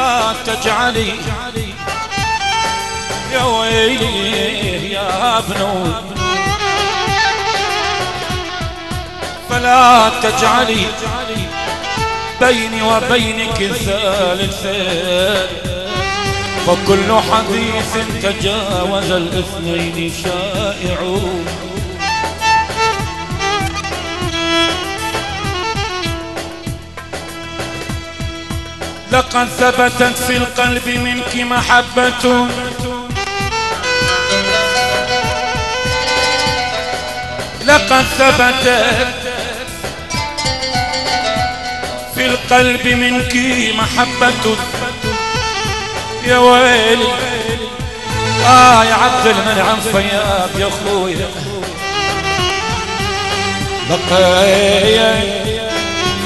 فلا تجعلي يا ويلي يا بنو، فلا تجعلي بيني وبينك ثالثا، فكل حديث تجاوز الاثنين شائع. لقد ثبتت في القلب منك محبة، لقد ثبتت في القلب منك محبة، يا ويلي يا عبد المنعم فياض يا اخويا، لقد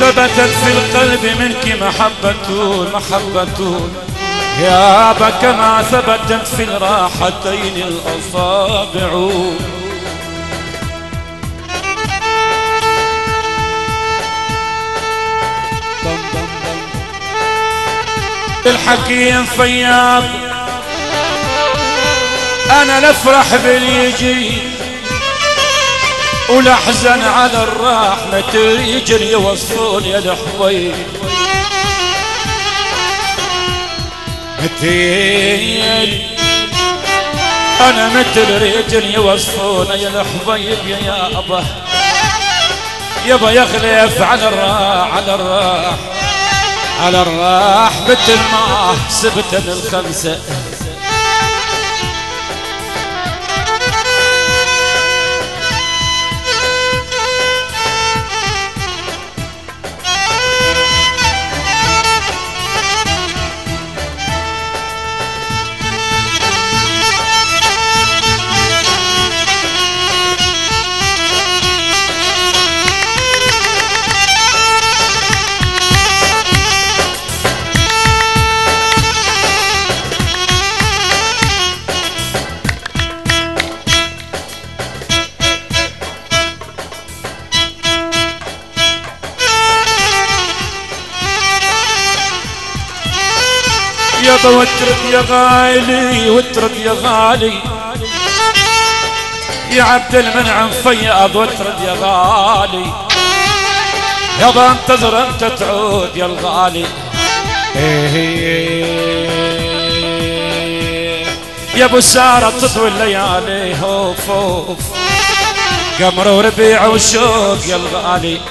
ثبتت في القلب منك محبة يابا، كما ثبتت في الراحتين الأصابع. الحكيم فياض أنا نفرح باليجي ولحزن على الراح، متى يجري يوصفون يا الحبيب، متى أنا مثل رجل يوصفون يا الحبيب يا أبا، يبا يخلف على الراح على الراح على الراح، مثل ما سبت من الخمسة. يابا واترك يا غالي واترك يا غالي يا عبد المنعم فياض، واترك يا غالي يابا، انتظر انت تعود يا الغالي. يا ابو سارة تطوي الليالي هوف هوف، قمر وربيع وشوق يا الغالي.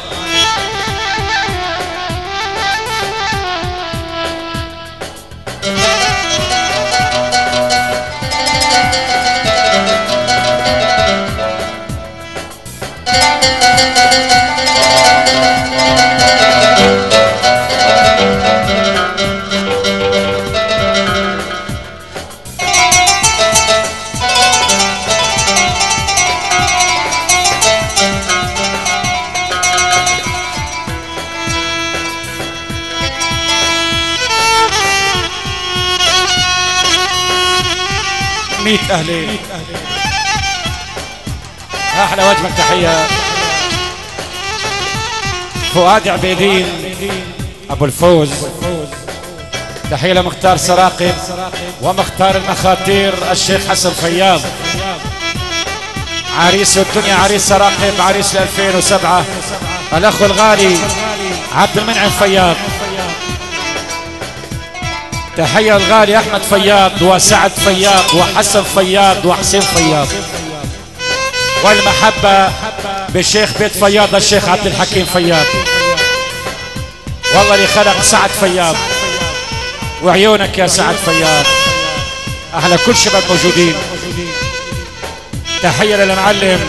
ميت أهلي أحلى وجبك تحية فؤاد عبيدين أبو الفوز، تحية لمختار سراقب ومختار المخاتير الشيخ حسن فياض، عريس الدنيا عريس سراقب عريس 2007 الأخ الغالي عبد المنعم فياض، تحية الغالي أحمد فياض وسعد فياض وحسن فياض وحسين فياض، والمحبة بالشيخ بيت فياض الشيخ عبد الحكيم فياض، والله اللي خلق سعد فياض وعيونك يا سعد فياض، أهلا كل شباب موجودين. تحية للمعلم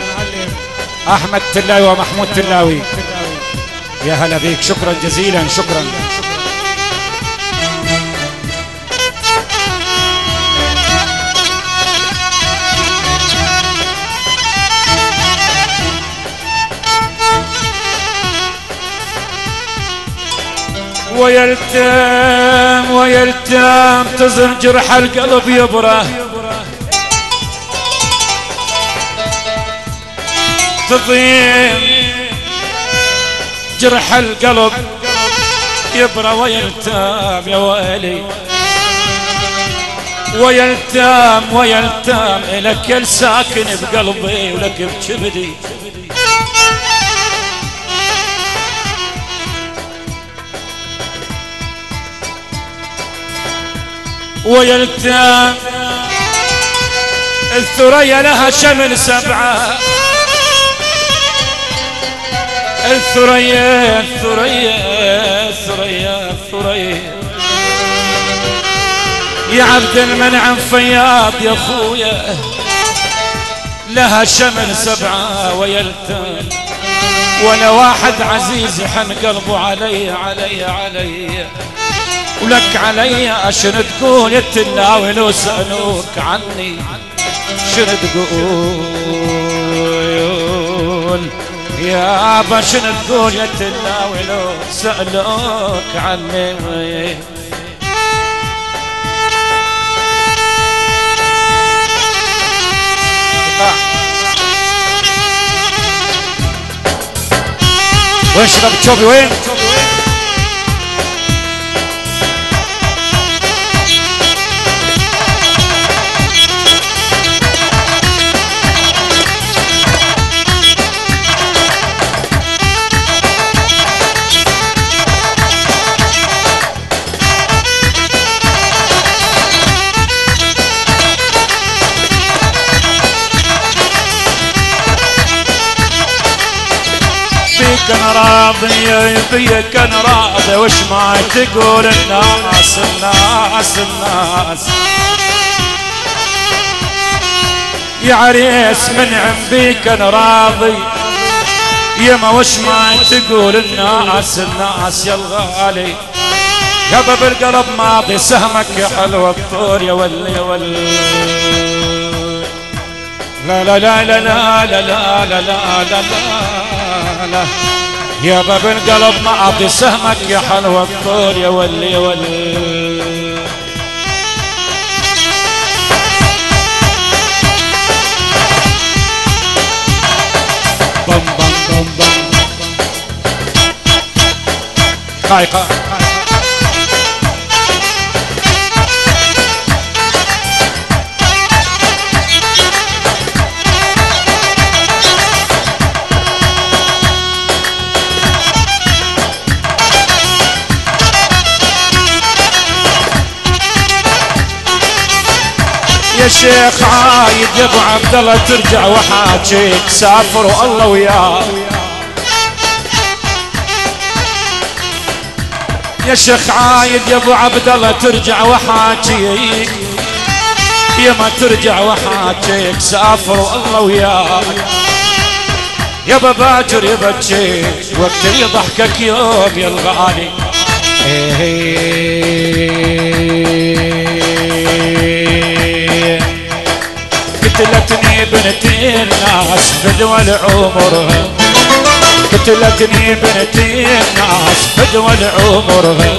أحمد تلاوي ومحمود تلاوي، يا هلا بيك، شكرا جزيلا شكرا. ويلتام ويلتام تزر جرح القلب يبره، تضيم جرح القلب يبره ويلتام يا ويلي، ويلتام ويلتام إلك الساكن بقلبي ولك بكبدي. ويلتام الثريا لها شمل سبعة، الثريا الثريا الثريا الثريا يا عبد المنعم فياض يا خويا لها شمل سبعة ويلتام، ولا واحد عزيز يحن قلبه علي علي علي ولك علي. شنو تقول يا تلاوي لو سألوك عني؟ شنو تقول يابا؟ شنو تقول يا تلاوي لو سألوك عني؟ واشرب تشوفي وين؟ كان راضي بيك كان راضي وش ما تقول الناس الناس الناس يا عريس منعم بيك كان راضي يما وش ما تقول الناس الناس يا الغالي يا باب القلب ماضي سهمك يا حلوة الطور يا ولي يا ولي لا لا لا لا لا لا لا لا لا لا لا يا باب القلب ما أعطي سهمك يا حلوة الطور يا ولي يا ولي. بم بم بم بم خايقة يا شيخ عايد يا ابو عبد الله ترجع وحاجيك سافر والله وياك. يا شيخ عايد يا ابو عبد الله ترجع وحاجيك يا ما ترجع وحاجيك سافر والله وياك. يا باكر يا بجيك وقت يضحكك يوم يا الغالي قتلتني بنتي الناس بدول عمرها قتلتني بنتي الناس بدول عمرها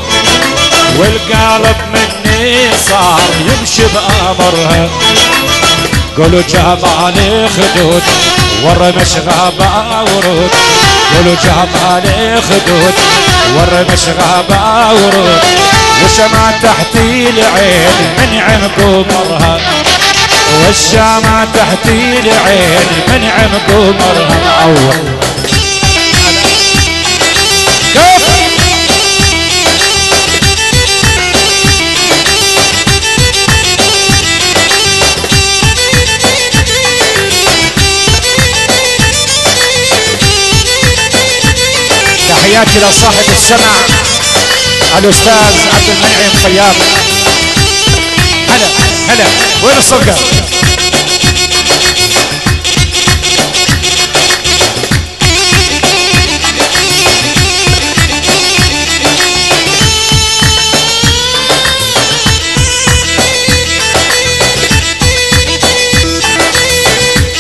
والقلب مني صار يمشي بأمرها. قولوا جمالي خدود والرمش غابة ورود قولوا جمالي خدود والرمش غابة ورود وشما تحتي العين من عم قمرها والشامة تحتي العين من عم قمرها معور. تحياتي لصاحب السمع الأستاذ عبد المنعم فياض. هلا هلا وين الصفقة؟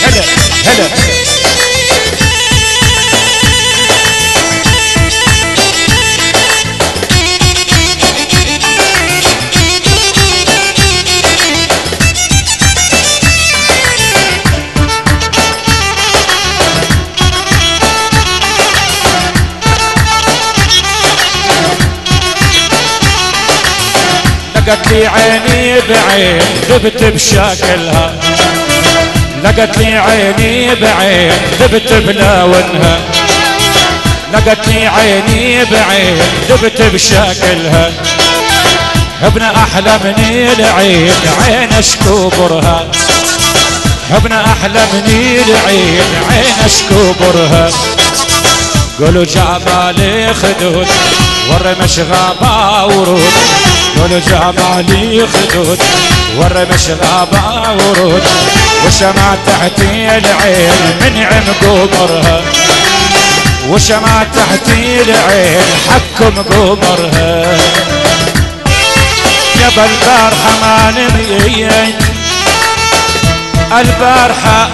هلا هلا لقت لي عيني بعين ذبت بشكلها، لقت لي عيني بعين ذبت بلونها، لقت لي عيني بعين ذبت بشكلها. ابن احلى من العين عين اشكو برها، ابن احلى من العين عين اشكو برها. قولوا جمالي خدود والرمش غابة ورود، قولوا جمالي خدود والرمش غابة ورود. وشمع تحتي العين من عمق قمرها، وشمع تحتي العين حكم قمرها. يابا البارحة ما نميت، البارحة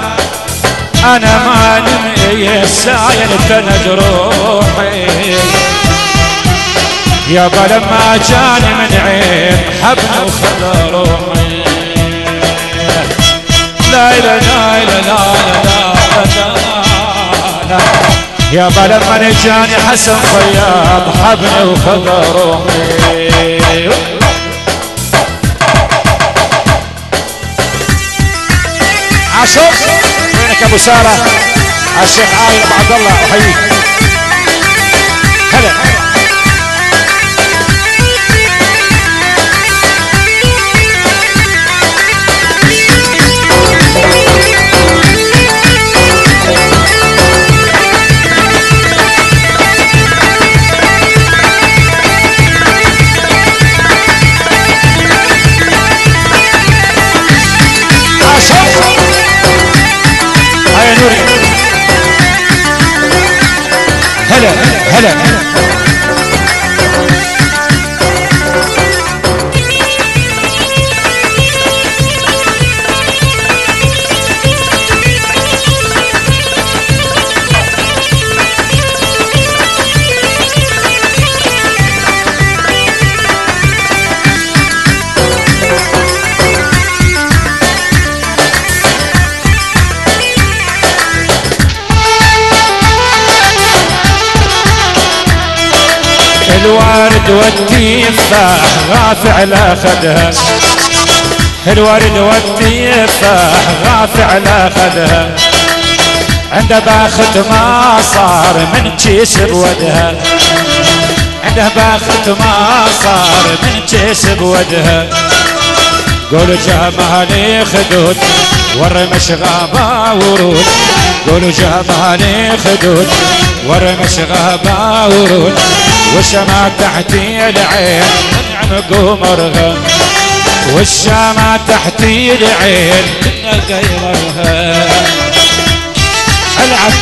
أنا ما نميت سايل تند روحي. يابا لما جاني من عين حبني وخذ روحي. لا لا لا لا لا لا لا. يابا لما جاني حسن خياط حبني وخذ روحي. عاشور وينك ابو ساره؟ الشيخ عايل ابو عبد الله احييك. هلا هلا هلا. الورد والتفاح غافع لا خدها، الورد والتفاح غافع لا خدها. عنده باخت ما صار من كيس بودها، عنده باخت ما صار من كيس بودها. قولوا جمالي خدود والرمش غابة ورود، قولوا جمالي خدود والرمش غابة ورود. والشمع تحتي العين من قمرها، والشمع تحتي العين من غيرها. العب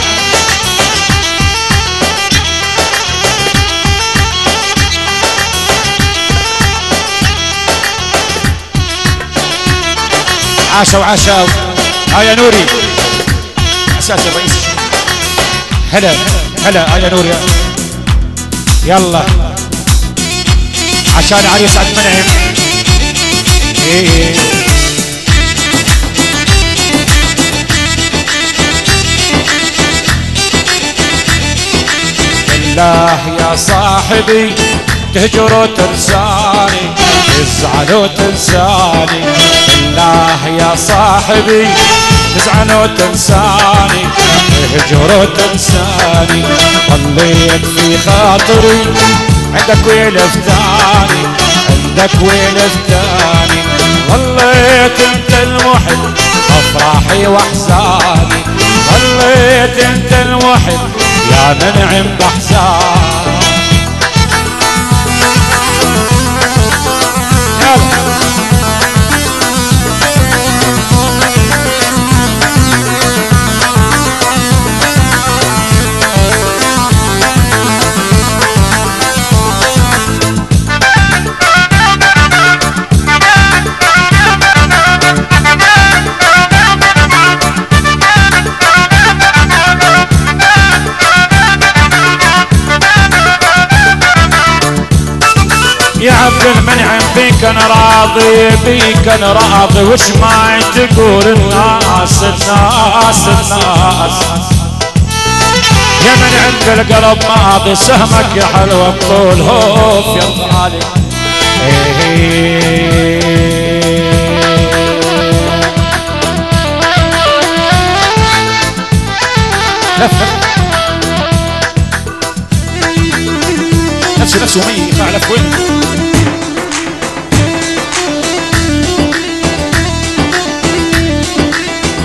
عاشوا عاشوا. يا نوري اساس الرئيس. هلا هلا يا نوري. يلا عشان عريس عبد المنعم. ايه بالله يا صاحبي تهجر وتنساني، تزعل وتنساني. بالله يا صاحبي تزعل وتنساني، تهجر وتنساني. ضليت في خاطري عندك ويلفتاني، عندك ويلفتاني. ضليت انت المحب افراحي واحزاني، ضليت انت المحب يا منعم باحزاني. يا عبد المنعم بيك انا راضي، بيك انا راضي. وش ما تقول الناس الناس الناس. يا منعم بالقلب ماضي، سهمك يا حلوة بطول هوف يا غالي. نفسه مي فعلف وين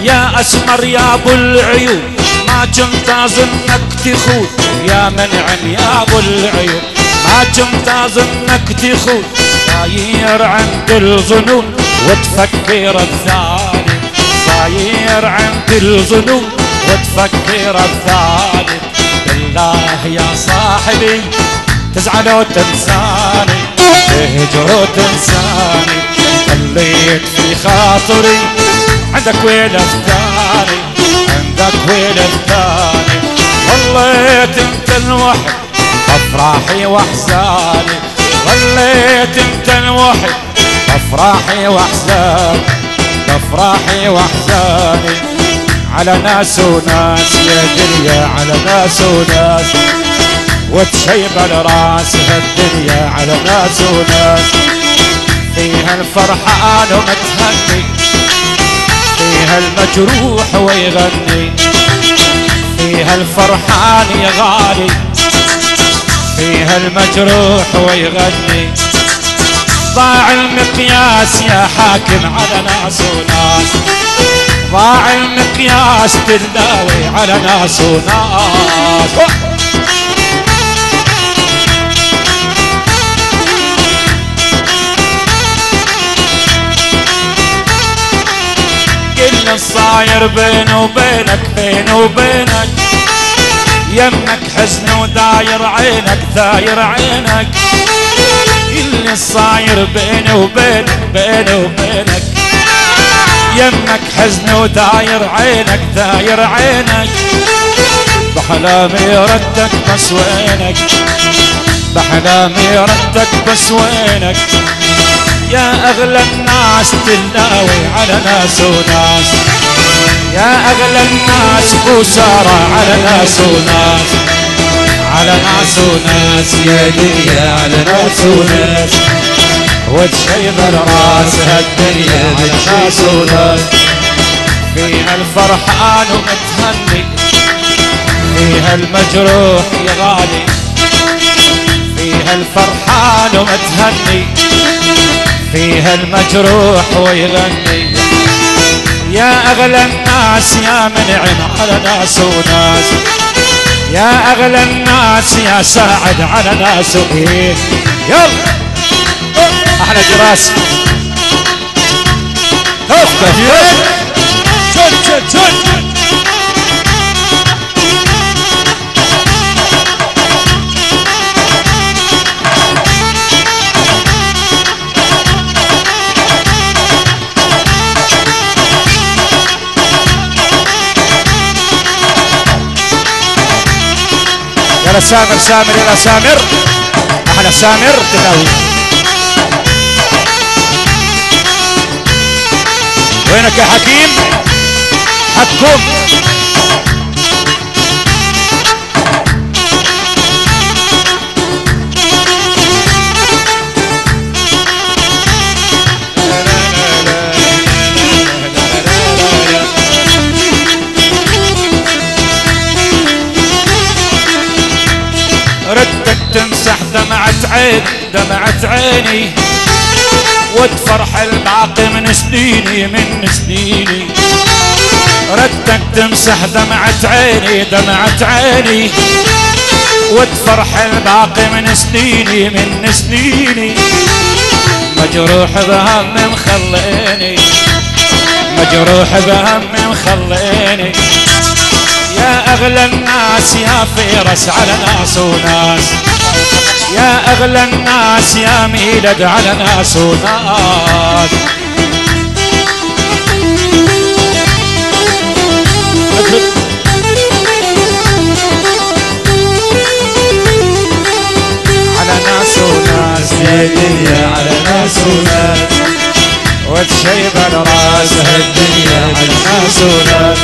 يا أسمر يا أبو العيون ما كنت أظنك تخون يا منعم يا أبو العيون ما كنت أظنك تخون صاير عند الظنون وتفكر الثاني صاير عند الظنون وتفكر الثاني بالله يا صاحبي تزعل وتنساني تهجر وتنساني خليت في خاطري عندك ويل الثاني عندك ويل الثاني ظليت انت الوحد افراحي واحزاني ظليت انت الوحد افراحي واحزاني افراحي واحزاني على ناس وناس يا دنيا على ناس وناس وتشيب الراس هالدنيا على ناس وناس فيها الفرحان ومتهني فيها المجروح ويغني فيها الفرحان يا غالي فيها المجروح ويغني ضاع المقياس يا حاكم على ناس وناس ضاع المقياس تداوي على ناس وناس كل الصاير بيني وبينك بيني وبينك يمك حزن وداير عينك داير عينك كل الصاير بيني وبينك بيني وبينك يمك حزن وداير عينك داير عينك بحلامي ردك بس وينك بحلامي ردك بس وينك يا أغلى الناس تلاوي على ناس وناس يا أغلى الناس بوسارة على ناس وناس على ناس وناس يا دنيا على ناس وناس وتشيب الراس هالدنيا على ناس وناس فيها الفرحان ومتهني فيها المجروح يا غالي فيها الفرحان ومتهني فيها المجروح ويغني يا أغلى الناس يا منعم على ناس وناس يا أغلى الناس يا ساعد على ناس وناس يلا أحلى جراس يلا سامر سامر يلا سامر احلى سامر تداوي وينك يا حكيم حكم ردك تمسح دمعة عين دمعة عيني وتفرح الباقي من سنيني من سنيني ردك تمسح دمعة عيني دمعة عيني وتفرح الباقي من سنيني من سنيني مجروح بهم مخليني مجروح بهم مخليني يا أغلى الناس يا فيرس على ناس وناس يا أغلى الناس يا ميلاد على ناس وناس على ناس وناس يا دنيا على ناس وناس وتشيب الراس هالدنيا على ناس وناس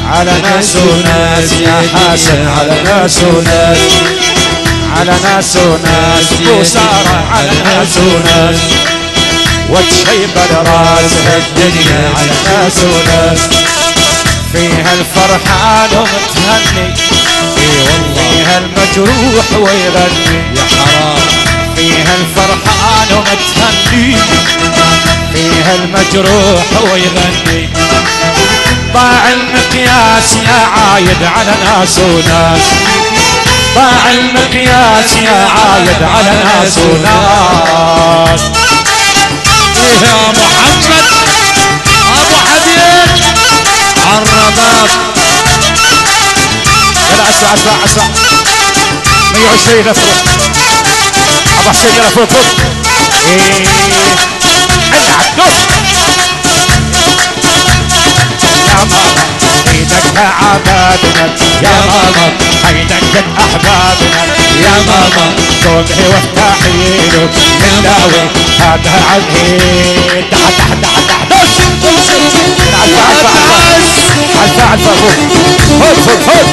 على ناس وناس يا حسن على ناس وناس على ناس وناس وسارة على ناس وناس وتشيب الراس الدنيا على ناس وناس فيها الفرحان ومتهني فيها المجروح ويغني يا حرام فيها الفرحان ومتهني فيها المجروح ويغني ضاع المقياس يا عايد على ناس وناس ضاع المقياس يا عايد على ناس وناس يا محمد ابو حبيب عالرباط يلا اسرع اسرع اسرع 120 افرق ابو حسين يلا فوق فوق العب دوس يا ماما حيدك عبادنا يا ماما حيدك احبابنا يا ماما قومي وافتحي له الداوي هذا عالهيد تحت تحت تحت تحت دوس على الفاعل فوق فوق فوق